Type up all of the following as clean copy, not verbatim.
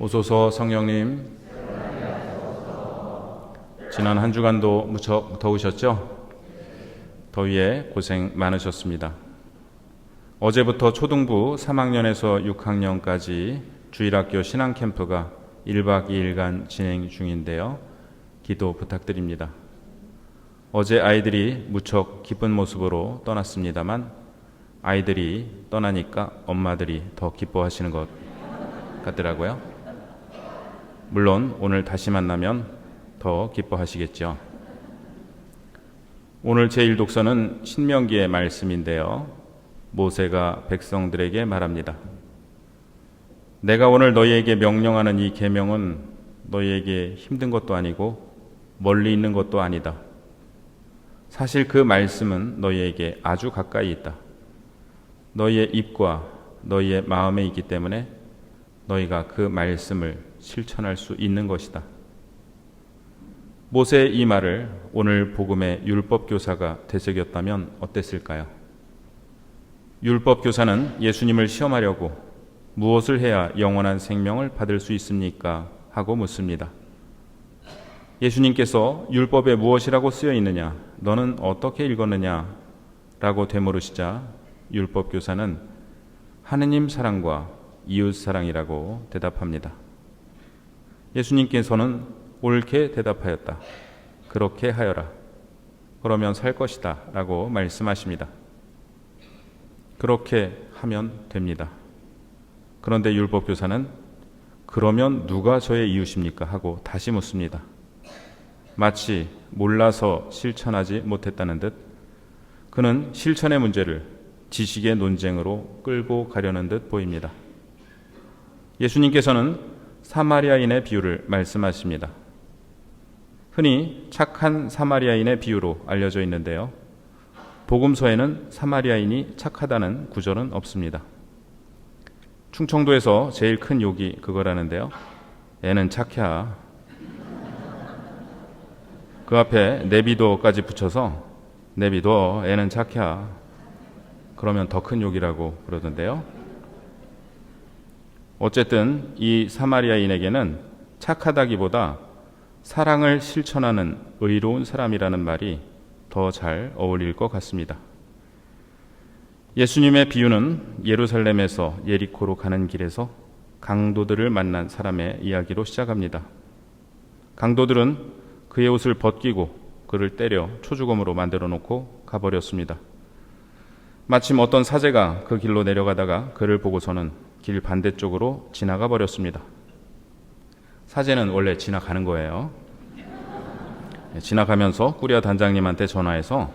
오소서 성령님, 지난 한 주간도 무척 더우셨죠? 더위에 고생 많으셨습니다. 어제부터 초등부 3학년에서 6학년까지 주일학교 신앙캠프가 1박 2일간 진행 중인데요. 기도 부탁드립니다. 어제 아이들이 무척 기쁜 모습으로 떠났습니다만 아이들이 떠나니까 엄마들이 더 기뻐하시는 것 같더라고요. 물론 오늘 다시 만나면 더 기뻐하시겠죠. 오늘 제1독서는 신명기의 말씀인데요. 모세가 백성들에게 말합니다. 내가 오늘 너희에게 명령하는 이 계명은 너희에게 힘든 것도 아니고 멀리 있는 것도 아니다. 사실 그 말씀은 너희에게 아주 가까이 있다. 너희의 입과 너희의 마음에 있기 때문에 너희가 그 말씀을 실천할 수 있는 것이다. 모세의 이 말을 오늘 복음의 율법교사가 되새겼다면 어땠을까요? 율법교사는 예수님을 시험하려고 무엇을 해야 영원한 생명을 받을 수 있습니까? 하고 묻습니다. 예수님께서 율법에 무엇이라고 쓰여 있느냐? 너는 어떻게 읽었느냐? 라고 되물으시자 율법교사는 하느님 사랑과 이웃 사랑이라고 대답합니다. 예수님께서는 옳게 대답하였다. 그렇게 하여라. 그러면 살 것이다. 라고 말씀하십니다. 그렇게 하면 됩니다. 그런데 율법교사는 그러면 누가 저의 이웃입니까? 하고 다시 묻습니다. 마치 몰라서 실천하지 못했다는 듯 그는 실천의 문제를 지식의 논쟁으로 끌고 가려는 듯 보입니다. 예수님께서는 사마리아인의 비유를 말씀하십니다. 흔히 착한 사마리아인의 비유로 알려져 있는데요. 복음서에는 사마리아인이 착하다는 구절은 없습니다. 충청도에서 제일 큰 욕이 그거라는데요. 애는 착해. 그 앞에 내비도까지 붙여서 내비도 애는 착해. 그러면 더 큰 욕이라고 그러던데요. 어쨌든 이 사마리아인에게는 착하다기보다 사랑을 실천하는 의로운 사람이라는 말이 더 잘 어울릴 것 같습니다. 예수님의 비유는 예루살렘에서 예리코로 가는 길에서 강도들을 만난 사람의 이야기로 시작합니다. 강도들은 그의 옷을 벗기고 그를 때려 초주검으로 만들어 놓고 가버렸습니다. 마침 어떤 사제가 그 길로 내려가다가 그를 보고서는 길 반대쪽으로 지나가 버렸습니다. 사제는 원래 지나가는 거예요. 지나가면서 꾸리아 단장님한테 전화해서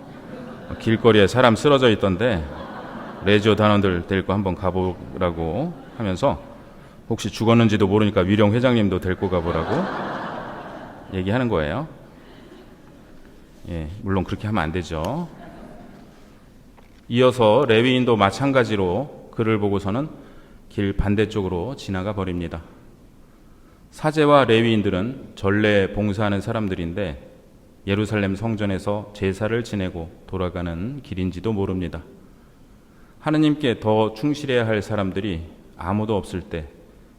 길거리에 사람 쓰러져 있던데 레지오 단원들 데리고 한번 가보라고 하면서 혹시 죽었는지도 모르니까 위령 회장님도 데리고 가보라고 얘기하는 거예요. 물론 그렇게 하면 안 되죠. 이어서 레위인도 마찬가지로 그를 보고서는 길 반대쪽으로 지나가 버립니다. 사제와 레위인들은 전례에 봉사하는 사람들인데 예루살렘 성전에서 제사를 지내고 돌아가는 길인지도 모릅니다. 하느님께 더 충실해야 할 사람들이 아무도 없을 때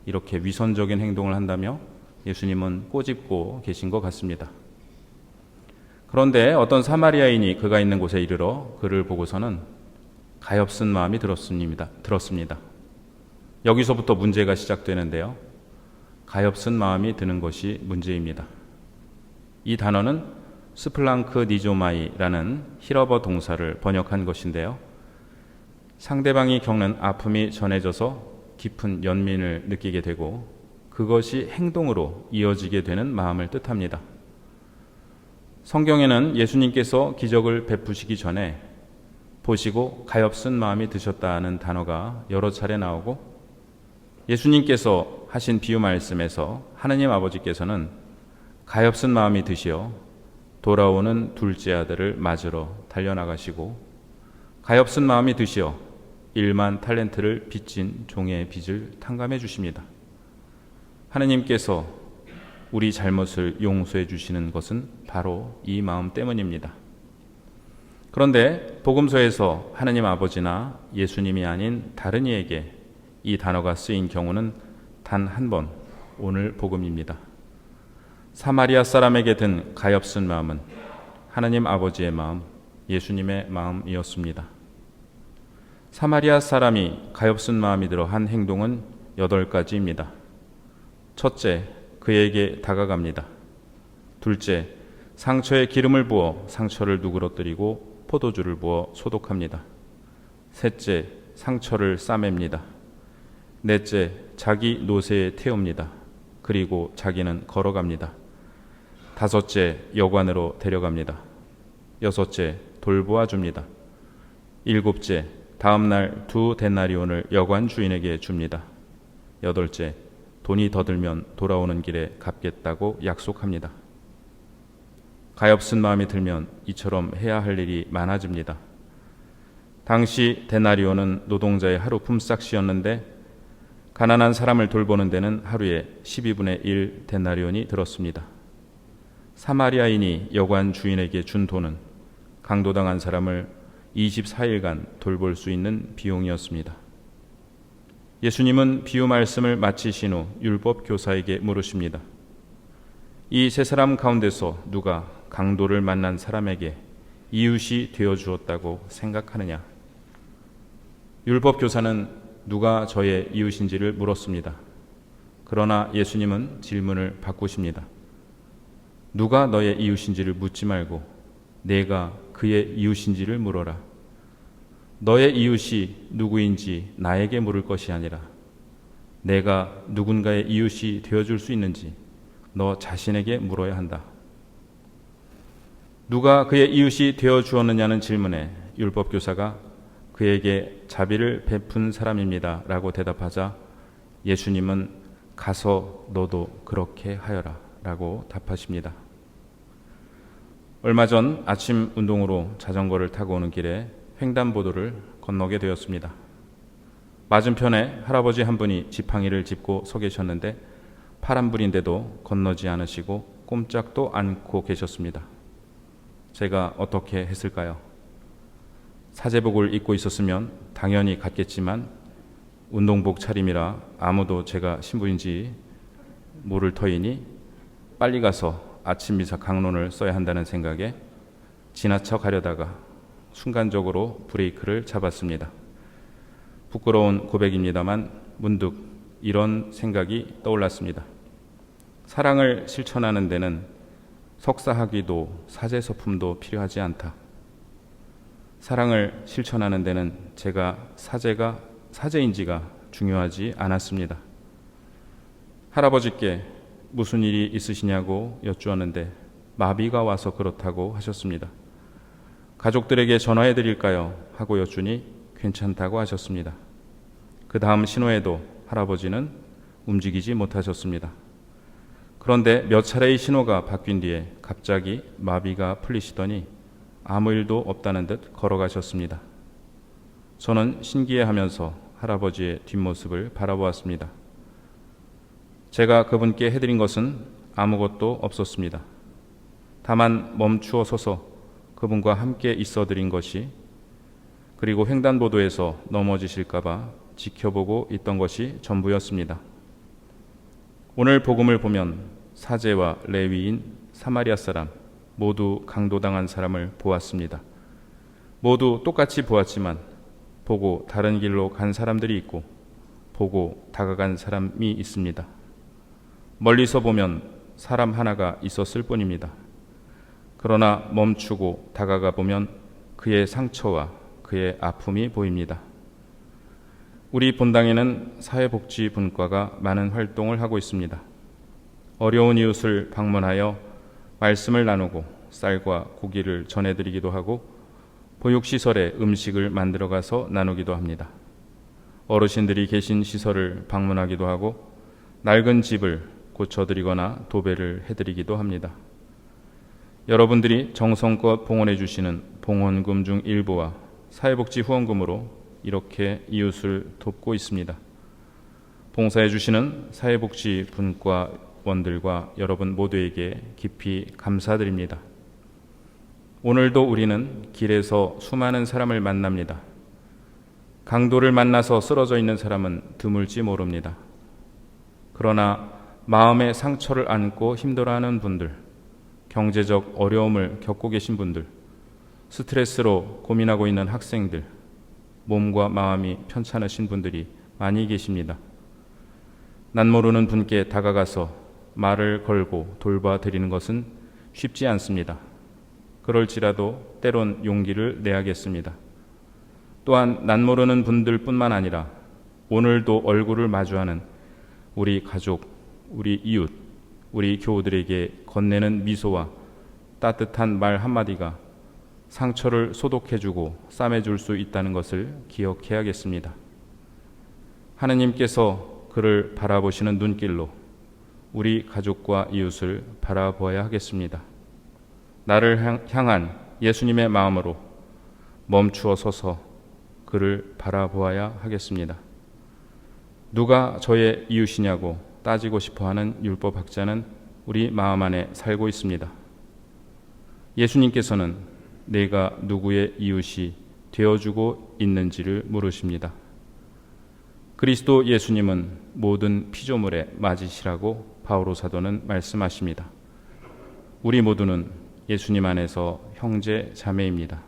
이렇게 위선적인 행동을 한다며 예수님은 꼬집고 계신 것 같습니다. 그런데 어떤 사마리아인이 그가 있는 곳에 이르러 그를 보고서는 가엾은 마음이 들었습니다. 여기서부터 문제가 시작되는데요. 가엾은 마음이 드는 것이 문제입니다. 이 단어는 스플랑크 니조마이라는 히러버 동사를 번역한 것인데요. 상대방이 겪는 아픔이 전해져서 깊은 연민을 느끼게 되고 그것이 행동으로 이어지게 되는 마음을 뜻합니다. 성경에는 예수님께서 기적을 베푸시기 전에 보시고 가엾은 마음이 드셨다는 단어가 여러 차례 나오고 예수님께서 하신 비유 말씀에서 하느님 아버지께서는 가엾은 마음이 드시어 돌아오는 둘째 아들을 맞으러 달려나가시고 가엾은 마음이 드시어 1만 탈렌트를 빚진 종의 빚을 탕감해 주십니다. 하느님께서 우리 잘못을 용서해 주시는 것은 바로 이 마음 때문입니다. 그런데 복음서에서 하느님 아버지나 예수님이 아닌 다른 이에게 이 단어가 쓰인 경우는 단 한 번, 오늘 복음입니다. 사마리아 사람에게 든 가엾은 마음은 하나님 아버지의 마음, 예수님의 마음이었습니다. 사마리아 사람이 가엾은 마음이 들어 한 행동은 8가지입니다. 첫째, 그에게 다가갑니다. 둘째, 상처에 기름을 부어 상처를 누그러뜨리고 포도주를 부어 소독합니다. 셋째, 상처를 싸맵니다. 넷째, 자기 노새에 태웁니다. 그리고 자기는 걸어갑니다. 다섯째, 여관으로 데려갑니다. 여섯째, 돌보아 줍니다. 일곱째, 다음 날 2데나리온을 여관 주인에게 줍니다. 여덟째, 돈이 더 들면 돌아오는 길에 갚겠다고 약속합니다. 가엾은 마음이 들면 이처럼 해야 할 일이 많아집니다. 당시 데나리온은 노동자의 하루 품삯이었는데 가난한 사람을 돌보는 데는 하루에 12분의 1 데나리온이 들었습니다. 사마리아인이 여관 주인에게 준 돈은 강도당한 사람을 24일간 돌볼 수 있는 비용이었습니다. 예수님은 비유 말씀을 마치신 후 율법 교사에게 물으십니다. 이 세 사람 가운데서 누가 강도를 만난 사람에게 이웃이 되어 주었다고 생각하느냐? 율법 교사는 누가 저의 이웃인지를 물었습니다. 그러나 예수님은 질문을 바꾸십니다. 누가 너의 이웃인지를 묻지 말고 내가 그의 이웃인지를 물어라. 너의 이웃이 누구인지 나에게 물을 것이 아니라 내가 누군가의 이웃이 되어줄 수 있는지 너 자신에게 물어야 한다. 누가 그의 이웃이 되어주었느냐는 질문에 율법교사가 그에게 자비를 베푼 사람입니다 라고 대답하자 예수님은 가서 너도 그렇게 하여라 라고 답하십니다. 얼마 전 아침 운동으로 자전거를 타고 오는 길에 횡단보도를 건너게 되었습니다. 맞은편에 할아버지 한 분이 지팡이를 짚고 서 계셨는데 파란불인데도 건너지 않으시고 꼼짝도 않고 계셨습니다. 제가 어떻게 했을까요? 사제복을 입고 있었으면 당연히 갔겠지만 운동복 차림이라 아무도 제가 신부인지 모를 터이니 빨리 가서 아침 미사 강론을 써야 한다는 생각에 지나쳐 가려다가 순간적으로 브레이크를 잡았습니다. 부끄러운 고백입니다만 문득 이런 생각이 떠올랐습니다. 사랑을 실천하는 데는 석사학위도 사제서품도 필요하지 않다. 사랑을 실천하는 데는 제가 사제인지가 중요하지 않았습니다. 할아버지께 무슨 일이 있으시냐고 여쭈었는데 마비가 와서 그렇다고 하셨습니다. 가족들에게 전화해 드릴까요? 하고 여쭈니 괜찮다고 하셨습니다. 그 다음 신호에도 할아버지는 움직이지 못하셨습니다. 그런데 몇 차례의 신호가 바뀐 뒤에 갑자기 마비가 풀리시더니 아무 일도 없다는 듯 걸어가셨습니다. 저는 신기해하면서 할아버지의 뒷모습을 바라보았습니다. 제가 그분께 해드린 것은 아무것도 없었습니다. 다만 멈추어 서서 그분과 함께 있어 드린 것이 그리고 횡단보도에서 넘어지실까봐 지켜보고 있던 것이 전부였습니다. 오늘 복음을 보면 사제와 레위인, 사마리아 사람 모두 강도당한 사람을 보았습니다. 모두 똑같이 보았지만 보고 다른 길로 간 사람들이 있고 보고 다가간 사람이 있습니다. 멀리서 보면 사람 하나가 있었을 뿐입니다. 그러나 멈추고 다가가 보면 그의 상처와 그의 아픔이 보입니다. 우리 본당에는 사회복지분과가 많은 활동을 하고 있습니다. 어려운 이웃을 방문하여 말씀을 나누고 쌀과 고기를 전해드리기도 하고 보육시설에 음식을 만들어가서 나누기도 합니다. 어르신들이 계신 시설을 방문하기도 하고 낡은 집을 고쳐드리거나 도배를 해드리기도 합니다. 여러분들이 정성껏 봉헌해 주시는 봉헌금 중 일부와 사회복지 후원금으로 이렇게 이웃을 돕고 있습니다. 봉사해 주시는 사회복지 분과원들과 여러분 모두에게 깊이 감사드립니다. 오늘도 우리는 길에서 수많은 사람을 만납니다. 강도를 만나서 쓰러져 있는 사람은 드물지 모릅니다. 그러나 마음의 상처를 안고 힘들어하는 분들, 경제적 어려움을 겪고 계신 분들, 스트레스로 고민하고 있는 학생들, 몸과 마음이 편찮으신 분들이 많이 계십니다. 난 모르는 분께 다가가서 말을 걸고 돌봐드리는 것은 쉽지 않습니다. 그럴지라도 때론 용기를 내야겠습니다. 또한 난 모르는 분들뿐만 아니라 오늘도 얼굴을 마주하는 우리 가족, 우리 이웃, 우리 교우들에게 건네는 미소와 따뜻한 말 한마디가 상처를 소독해주고 싸매줄 수 있다는 것을 기억해야겠습니다. 하느님께서 그를 바라보시는 눈길로 우리 가족과 이웃을 바라보아야 하겠습니다. 나를 향한 예수님의 마음으로 멈추어 서서 그를 바라보아야 하겠습니다. 누가 저의 이웃이냐고 따지고 싶어하는 율법학자는 우리 마음 안에 살고 있습니다. 예수님께서는 내가 누구의 이웃이 되어주고 있는지를 물으십니다. 그리스도 예수님은 모든 피조물의 맞이시라고 바오로 사도는 말씀하십니다. 우리 모두는 예수님 안에서 형제 자매입니다.